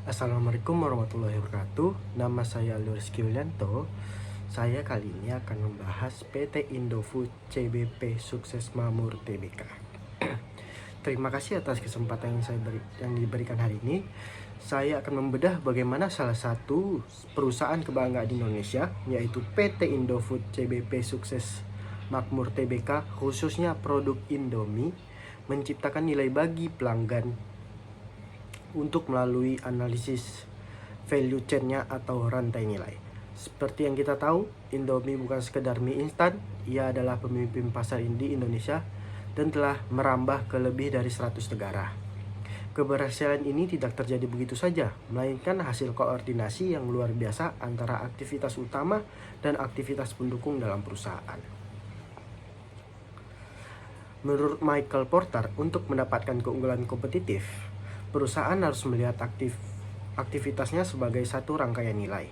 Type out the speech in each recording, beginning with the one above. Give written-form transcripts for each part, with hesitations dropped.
Assalamualaikum warahmatullahi wabarakatuh. Nama saya Rizky Willianto. Saya kali ini akan membahas PT Indofood CBP Sukses Makmur Tbk. Terima kasih atas kesempatan yang diberikan hari ini. Saya akan membedah bagaimana salah satu perusahaan kebanggaan di Indonesia, yaitu PT Indofood CBP Sukses Makmur Tbk, khususnya produk Indomie, menciptakan nilai bagi pelanggan untuk melalui analisis value chain-nya atau rantai nilai. Seperti yang kita tahu, Indomie bukan sekedar mie instan, ia adalah pemimpin pasar di Indonesia dan telah merambah ke lebih dari 100 negara. Keberhasilan ini tidak terjadi begitu saja, melainkan hasil koordinasi yang luar biasa antara aktivitas utama dan aktivitas pendukung dalam perusahaan. Menurut Michael Porter, untuk mendapatkan keunggulan kompetitif, perusahaan harus melihat aktivitasnya sebagai satu rangkaian nilai.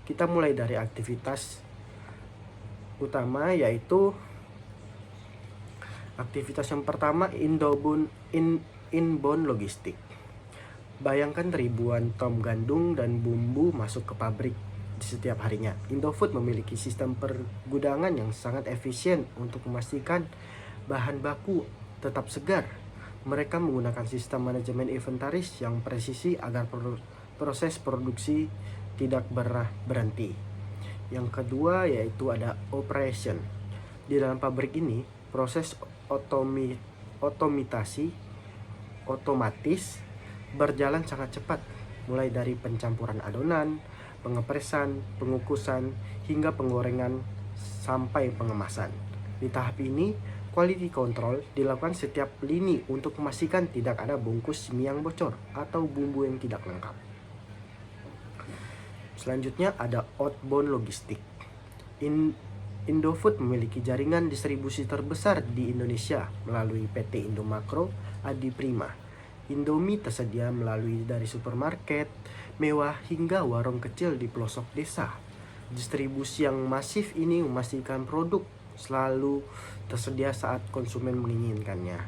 Kita mulai dari aktivitas utama, yaitu aktivitas yang pertama, inbound logistik. Bayangkan ribuan ton gandum dan bumbu masuk ke pabrik di setiap harinya. Indofood memiliki sistem pergudangan yang sangat efisien untuk memastikan bahan baku tetap segar. Mereka menggunakan sistem manajemen inventaris yang presisi agar proses produksi tidak berhenti. Yang kedua yaitu ada operation. Di dalam pabrik ini, proses otomatis berjalan sangat cepat, mulai dari pencampuran adonan, pengepresan, pengukusan, hingga penggorengan sampai pengemasan. Di tahap ini, quality control dilakukan setiap lini untuk memastikan tidak ada bungkus mie yang bocor atau bumbu yang tidak lengkap. Selanjutnya ada outbound logistik. Indofood memiliki jaringan distribusi terbesar di Indonesia melalui PT Indomakro Adi Prima. Indomie tersedia melalui dari supermarket mewah hingga warung kecil di pelosok desa. Distribusi yang masif ini memastikan produk selalu tersedia saat konsumen menginginkannya.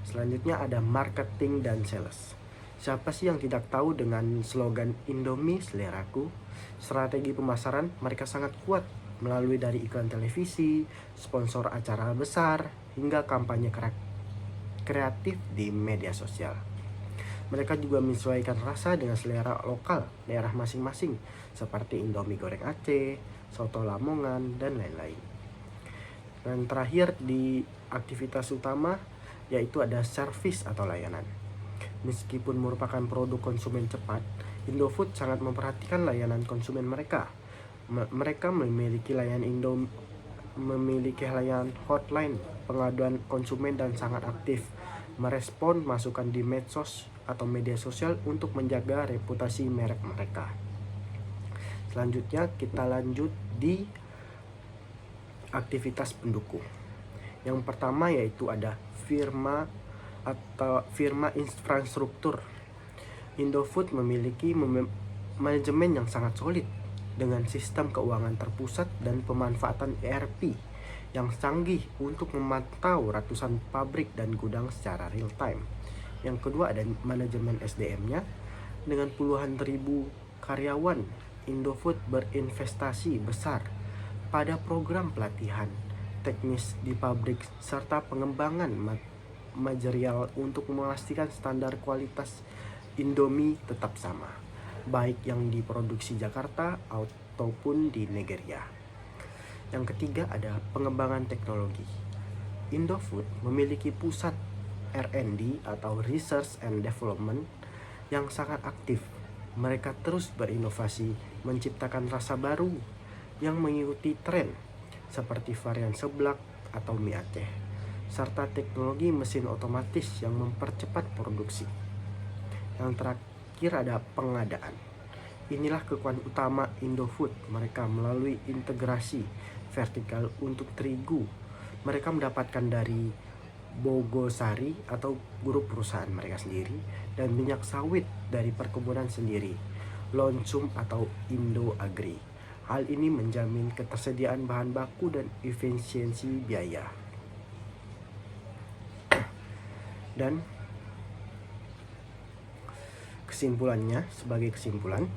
Selanjutnya ada marketing dan sales. Siapa sih yang tidak tahu dengan slogan Indomie seleraku? Strategi pemasaran mereka sangat kuat melalui dari iklan televisi, sponsor acara besar, hingga kampanye kreatif di media sosial. Mereka juga menyesuaikan rasa dengan selera lokal daerah masing-masing, seperti Indomie goreng Aceh, soto Lamongan, dan lain-lain. Dan terakhir di aktivitas utama yaitu ada service atau layanan. Meskipun merupakan produk konsumen cepat, Indofood sangat memperhatikan layanan konsumen mereka. Mereka memiliki layanan hotline pengaduan konsumen dan sangat aktif merespon masukan di medsos atau media sosial untuk menjaga reputasi merek mereka. Selanjutnya kita lanjut di aktivitas pendukung. Yang pertama yaitu ada firma infrastruktur. Indofood memiliki manajemen yang sangat solid dengan sistem keuangan terpusat dan pemanfaatan ERP yang canggih untuk memantau ratusan pabrik dan gudang secara real time. Yang kedua ada manajemen SDM-nya. Dengan puluhan ribu karyawan, Indofood berinvestasi besar pada program pelatihan teknis di pabrik serta pengembangan material untuk memastikan standar kualitas Indomie tetap sama, baik yang diproduksi Jakarta ataupun di Nigeria. Yang ketiga ada pengembangan teknologi. Indofood memiliki pusat R&D atau Research and Development yang sangat aktif. Mereka terus berinovasi, menciptakan rasa baru yang mengikuti tren seperti varian seblak atau mie Aceh, serta teknologi mesin otomatis yang mempercepat produksi. Yang terakhir ada pengadaan. Inilah kekuatan utama Indofood. Mereka melalui integrasi vertikal untuk terigu. Mereka mendapatkan dari Bogosari atau grup perusahaan mereka sendiri, dan minyak sawit dari perkebunan sendiri, Lonsum atau Indo Agri. Hal ini menjamin ketersediaan bahan baku dan efisiensi biaya. Dan Sebagai kesimpulan,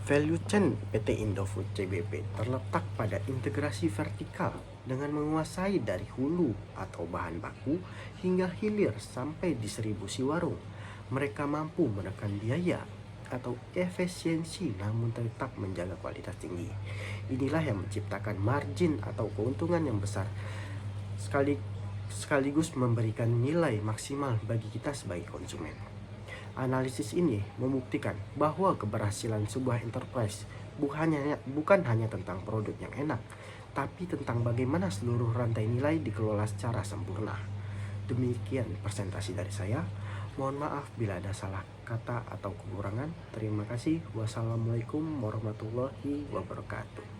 value chain PT Indofood CBP terletak pada integrasi vertikal dengan menguasai dari hulu atau bahan baku hingga hilir sampai distribusi warung. Mereka mampu menekan biaya atau efisiensi namun tetap menjaga kualitas tinggi. Inilah yang menciptakan margin atau keuntungan yang besar sekaligus memberikan nilai maksimal bagi kita sebagai konsumen. Analisis ini membuktikan bahwa keberhasilan sebuah enterprise bukan hanya tentang produk yang enak, tapi tentang bagaimana seluruh rantai nilai dikelola secara sempurna. Demikian presentasi dari saya. Mohon maaf bila ada salah kata atau kekurangan. Terima kasih. Wassalamualaikum warahmatullahi wabarakatuh.